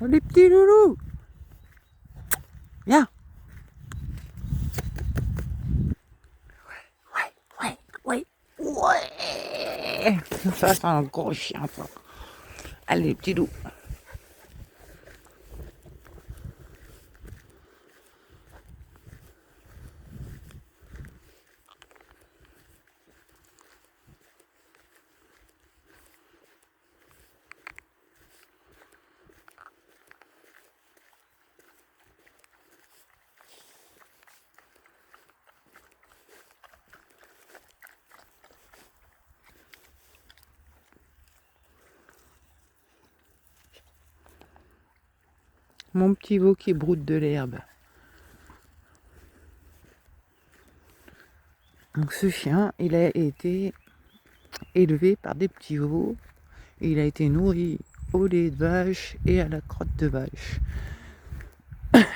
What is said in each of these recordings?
Oh, les petits loulous. Viens. Ouais. Ça, c'est un gros chien, ça. Allez, petit loup. Mon petit veau qui broute de l'herbe. Donc ce chien, il a été élevé par des petits veaux. Il a été nourri au lait de vache et à la crotte de vache.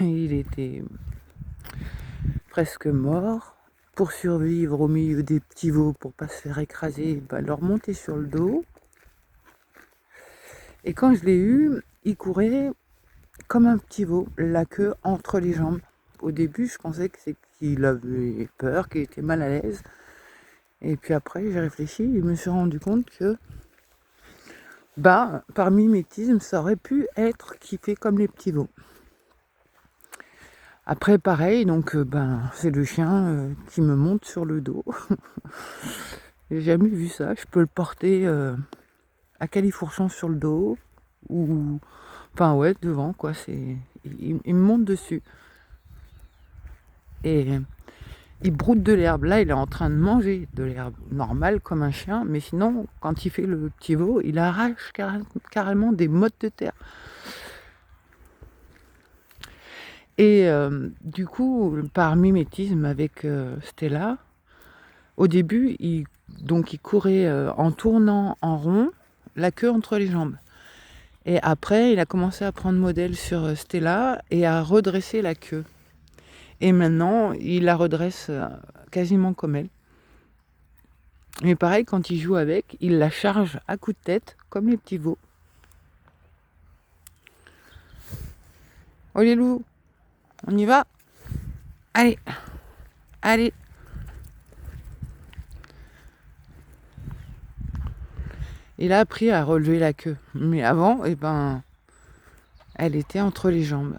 Il était presque mort. Pour survivre au milieu des petits veaux, pour pas se faire écraser, leur monter sur le dos. Et quand je l'ai eu, il courait comme un petit veau, la queue entre les jambes. Au début, je pensais que c'est qu'il avait peur, qu'il était mal à l'aise. Et puis après, j'ai réfléchi et je me suis rendu compte que, par mimétisme, ça aurait pu être qu'il fait comme les petits veaux. Après, pareil, donc, c'est le chien qui me monte sur le dos. J'ai jamais vu ça. Je peux le porter à califourchon sur le dos ou, devant, quoi. Il me monte dessus. Et il broute de l'herbe. Là, il est en train de manger de l'herbe normale comme un chien, mais sinon, quand il fait le petit veau, il arrache carrément des mottes de terre. Et du coup, par mimétisme avec Stella, au début, il courait en tournant en rond, la queue entre les jambes. Et après, il a commencé à prendre modèle sur Stella et à redresser la queue. Et maintenant, il la redresse quasiment comme elle. Mais pareil, quand il joue avec, il la charge à coups de tête, comme les petits veaux. Oh les loups, on y va? Allez, allez. Il a appris à relever la queue. Mais avant, elle était entre les jambes.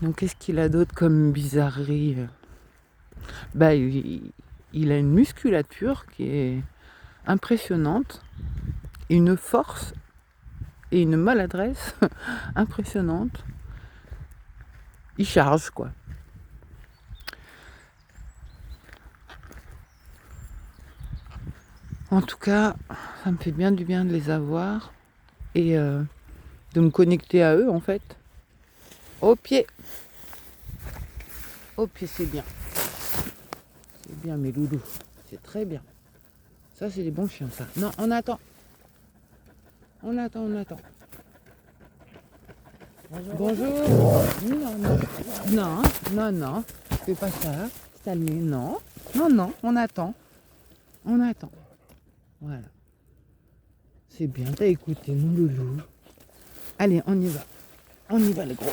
Donc qu'est-ce qu'il a d'autre comme bizarrerie? Il a une musculature qui est impressionnante, une force et une maladresse impressionnante. Il charge, quoi. En tout cas, ça me fait bien du bien de les avoir et de me connecter à eux, en fait. Au pied. Au pied, c'est bien. C'est bien, mes loulous. C'est très bien. Ça, c'est des bons chiens, ça. Non, on attend. On attend. Bonjour. Non. Fais pas ça. Calmez. Non, on attend. Voilà. C'est bien, t'as écouté, mon loulou. Allez, on y va. On y va, les gros.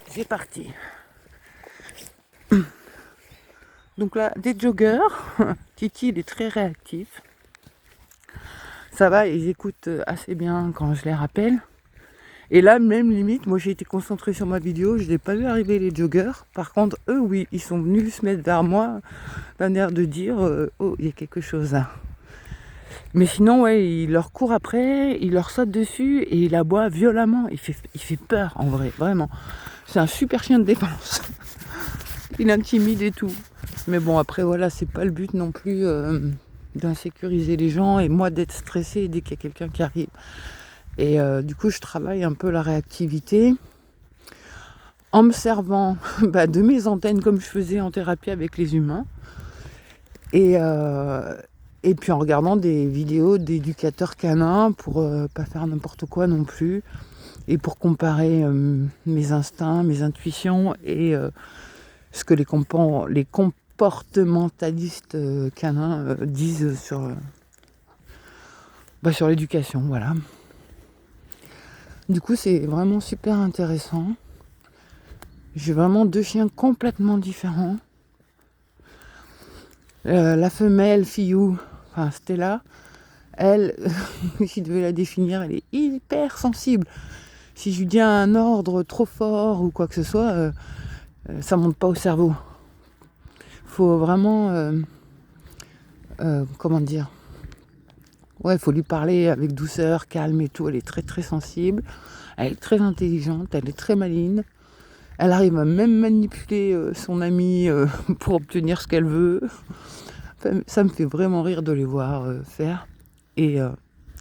C'est parti. Donc là, des joggers. Titi, il est très réactif. Ça va, ils écoutent assez bien quand je les rappelle. Et là, même limite, moi j'ai été concentrée sur ma vidéo, je n'ai pas vu arriver les joggers. Par contre, eux, oui, ils sont venus se mettre vers moi d'un air de dire oh, il y a quelque chose là. Mais sinon, ouais, il leur court après, il leur saute dessus et il aboie violemment. Il fait peur, en vrai, vraiment. C'est un super chien de défense. Il intimide et tout. Mais bon, après, voilà, c'est pas le but non plus d'insécuriser les gens et moi d'être stressée dès qu'il y a quelqu'un qui arrive. Et du coup, je travaille un peu la réactivité en me servant de mes antennes comme je faisais en thérapie avec les humains. Et puis en regardant des vidéos d'éducateurs canins pour pas faire n'importe quoi non plus. Et pour comparer mes instincts, mes intuitions et ce que les comportementalistes canins disent sur l'éducation, voilà. Du coup, c'est vraiment super intéressant. J'ai vraiment 2 chiens complètement différents. La femelle, Fiyou, enfin Stella, elle, si je devais la définir, elle est hyper sensible. Si je lui dis un ordre trop fort ou quoi que ce soit, ça monte pas au cerveau. Faut vraiment, comment dire, ouais, faut lui parler avec douceur, calme et tout. Elle est très très sensible, elle est très intelligente, elle est très maligne. Elle arrive à même manipuler son ami pour obtenir ce qu'elle veut. Enfin, ça me fait vraiment rire de les voir faire. Et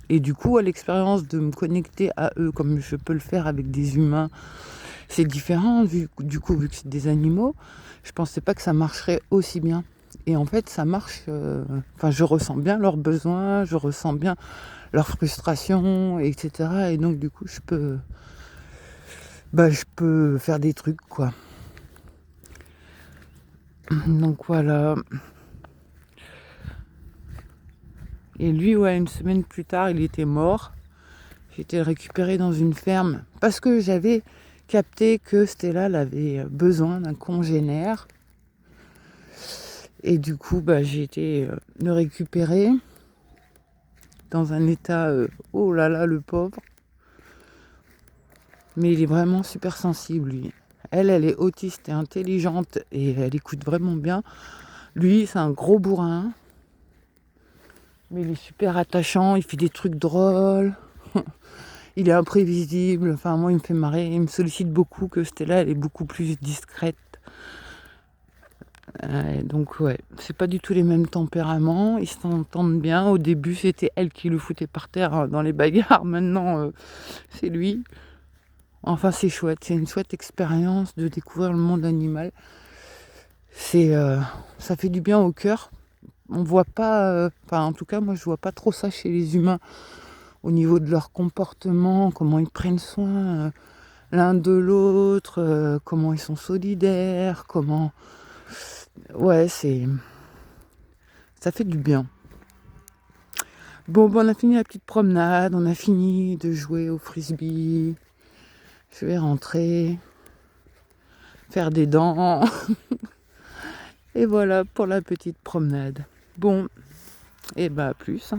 du coup, à l'expérience de me connecter à eux comme je peux le faire avec des humains, c'est différent vu que c'est des animaux. Je pensais pas que ça marcherait aussi bien. Et en fait, ça marche. Enfin, je ressens bien leurs besoins, je ressens bien leurs frustrations, etc. Et donc, du coup, je peux faire des trucs, quoi. Donc voilà. Et lui, ouais, une semaine plus tard, il était mort. J'ai été le récupérer dans une ferme parce que j'avais capté que Stella avait besoin d'un congénère. Et du coup, j'ai été le récupérer dans un état, oh là là, le pauvre. Mais il est vraiment super sensible, lui. Elle est autiste et intelligente et elle écoute vraiment bien. Lui, c'est un gros bourrin. Mais il est super attachant, il fait des trucs drôles. Il est imprévisible. Enfin, moi, il me fait marrer. Il me sollicite beaucoup, que Stella, elle est beaucoup plus discrète. Donc, ouais, c'est pas du tout les mêmes tempéraments. Ils s'entendent bien. Au début, c'était elle qui le foutait par terre dans les bagarres. Maintenant, c'est lui. Enfin, c'est chouette. C'est une chouette expérience de découvrir le monde animal. Ça fait du bien au cœur. On voit pas... en tout cas, moi, je vois pas trop ça chez les humains. Au niveau de leur comportement, comment ils prennent soin l'un de l'autre, comment ils sont solidaires, comment... Ouais, ça fait du bien. Bon, on a fini la petite promenade, on a fini de jouer au frisbee. Je vais rentrer, faire des dents. Et voilà pour la petite promenade. Bon, et à plus.